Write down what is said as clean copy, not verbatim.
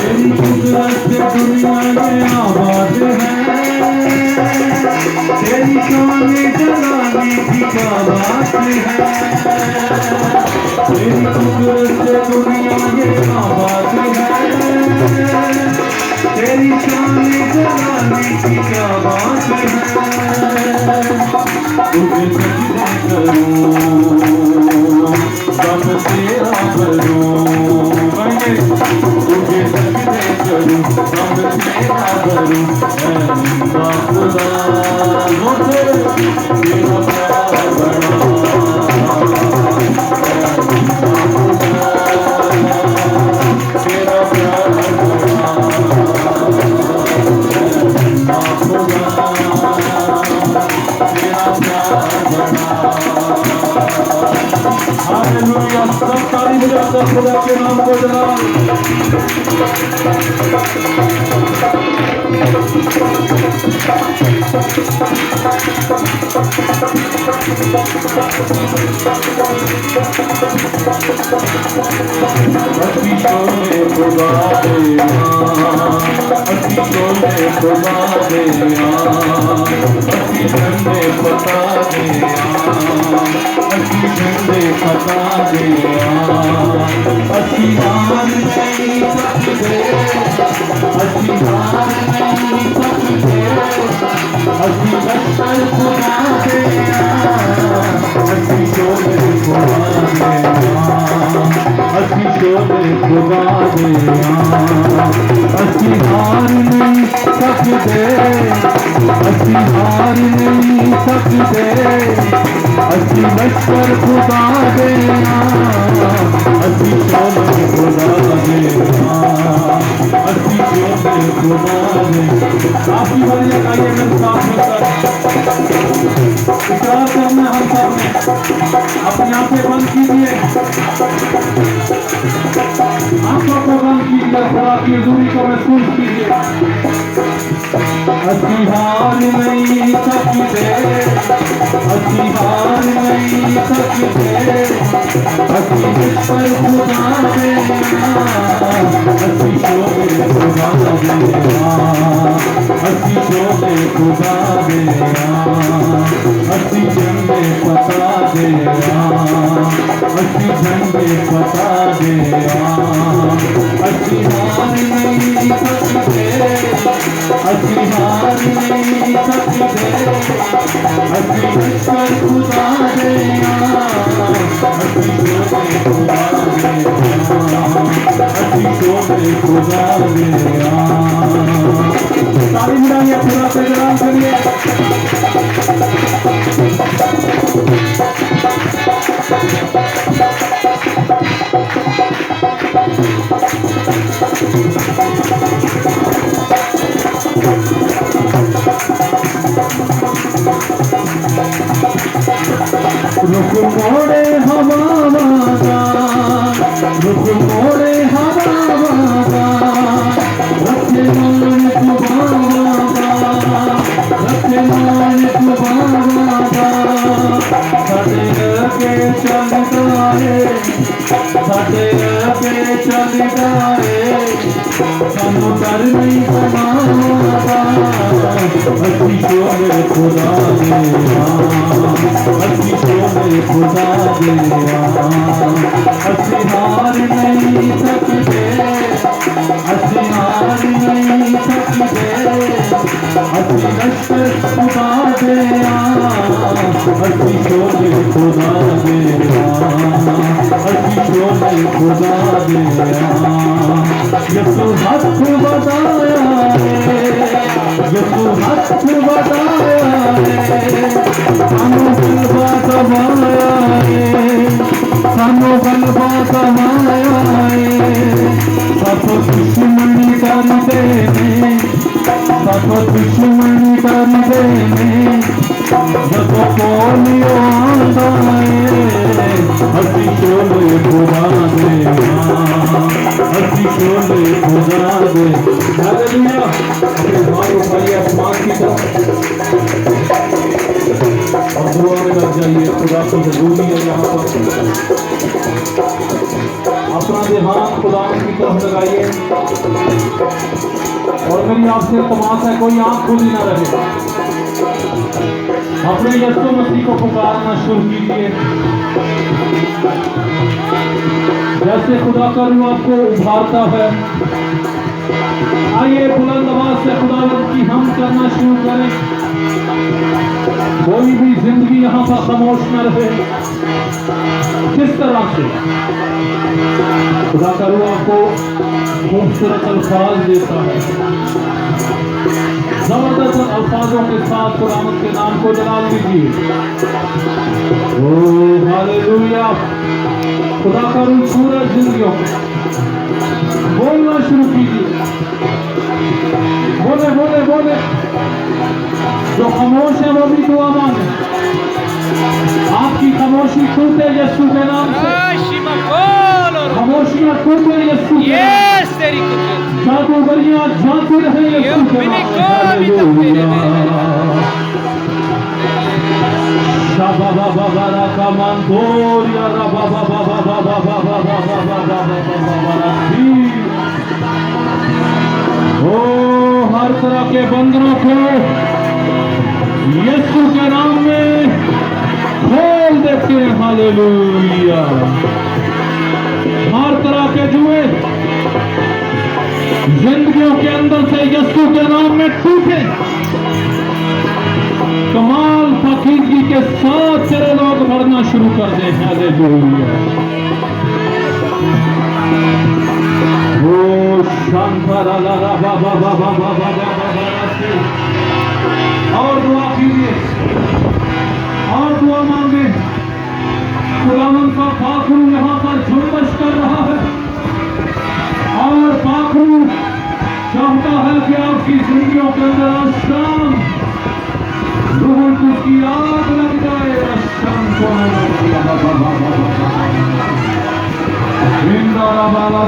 तेरी कुदरत से दुनिया ये आबाद है, तेरी शान जलाने की क्या बात है। तेरी कुदरत से दुनिया ये आबाद है, तेरी शान जलाने की क्या बात है। तुझे सजदे करूं दम तेरा भरूं, तुझे सजदे करूं दम तेरा भरूं। ऐ खुदा मुझे तेरा प्यार बड़ा, तेरा प्यार हालेलुया। सब तारीफ करते खुदा के नाम को जलाल। अस्सी शोले खुदा दे, अस्सी शोले खुदा दे, अस्सी झंडे पता दे, अस्सी झंडे पता दे, अस्सी हार नहीं सकते, अस्सी हार नहीं सकते, अस्सी लश्कर खुदा दे, अस्सी शोले खुदा दे, अस्सी शोले खुदा दे, अस्सी हार नहीं सकते, अस्सी हार नहीं सकते, अस्सी लश्कर खुदा दे, अस्सी शोले खुदा दे, अस्सी शोले खुदा दे। आपकी बढ़िया गाइए मेरे साथ मिलकर इकरार करना हम सब ने। अपनी आंखें बंद कीजिए, आंखों को बंद कीजिए, खुदा की हज़ूरी को महसूस कीजिए। अस्सी हार नहीं सकते, अस्सी हार नहीं सकते, अस्सी लश्कर खुदा दे, अस्सी शोले खुदा दे, अस्सी शोले खुदा दे, अस्सी झंडे पता दे, अस्सी झंडे पता दे, अस्सी हार नहीं सकते, अस्सी हार नहीं सकते, अस्सी लश्कर खुदा दे, अस्सी शोले खुदा दे, अस्सी शोले खुदा दे। ताली मिलाइए, खुदा पे जलाल करिए। रुख मोड़े हवा वादा, रुख मोड़े हवा वादा, रखे मान खुदा वादा, रखे मान खुदा वादा। साडे अगे चलदा है, साडे अगे चलदा है, सानू डर नहीं सतादा। अस्सी शोले खुदा दे, अस्सी शोले खुदा दे, अस्सी हार नहीं सकते, अस्सी हार नहीं सकते, अस्सी लश्कर खुदा दे, अस्सी शोले खुदा दे, अस्सी शोले खुदा दे। यसु हक बताया है, यसु हक बताया है, सानू गलबा दवाया है, सानू गलबा दवाया है। साथों दुश्मनी करदे ने, साथों दुश्मनी करदे ने, जदों पोलियो आंदा है, अस्सी शोले खुदा दे, अस्सी शोले खुदा दे। हालेलुया। अपने हाथ उठाइए आसमान की तरफ। दुआ में लग जाइए, खुदा की हजूरी है यहाँ पर। अपना ध्यान खुदा की तरफ लगाइए और मेरी आपसे तमाश है, कोई आंख खुली ना रहे। अपने यीशु मसीह को पुकारना शुरू कीजिए। जैसे खुदा का रूह आपको उभारता है, आइए बुलंद आवाज से खुदावंद की हम करना शुरू करें। कोई भी जिंदगी यहाँ पर खामोश न रहे। किस तरह से खुदा का रूह आपको खूबसूरत अल्फाज देता है, जबरदस्त अल्फाजों के साथ खुदावंद के नाम को जलाल दीजिए। ओ हालेलुया। खुदा का रूह पूरा जिंदगियों को बोलना शुरू कीजिए। बोले बोले बोले। जो खामोश है वो भी दुआ मांगे। आपकी खामोशी टूटे यीशु के नाम से। खामोशियां टूटे यीशु के नाम से। जादूगरियां जाती रहे यीशु के नाम से। हालेलुया। ओ हर तरह के बंधनों को यीशु के नाम में खोल देते हैं। हालेलुया। हर तरह के जुए जिंदगियों के अंदर से यीशु के नाम में टूटे। कमाल फकीरगी के साथ तेरे लोग भरना शुरू कर दे। हालेलुया। ओ शांतरा ला ला बा बा बा बा बा बा बा और दुआ कीजिए और दुआ मांगे। खुदावंद का पाखरू यहाँ पर झुंबश कर रहा है और पाखरू चाहता है कि आपकी जिंदगियों के अंदर आज शाम रूह की आग लग जाए। शाम को इंदारा वाला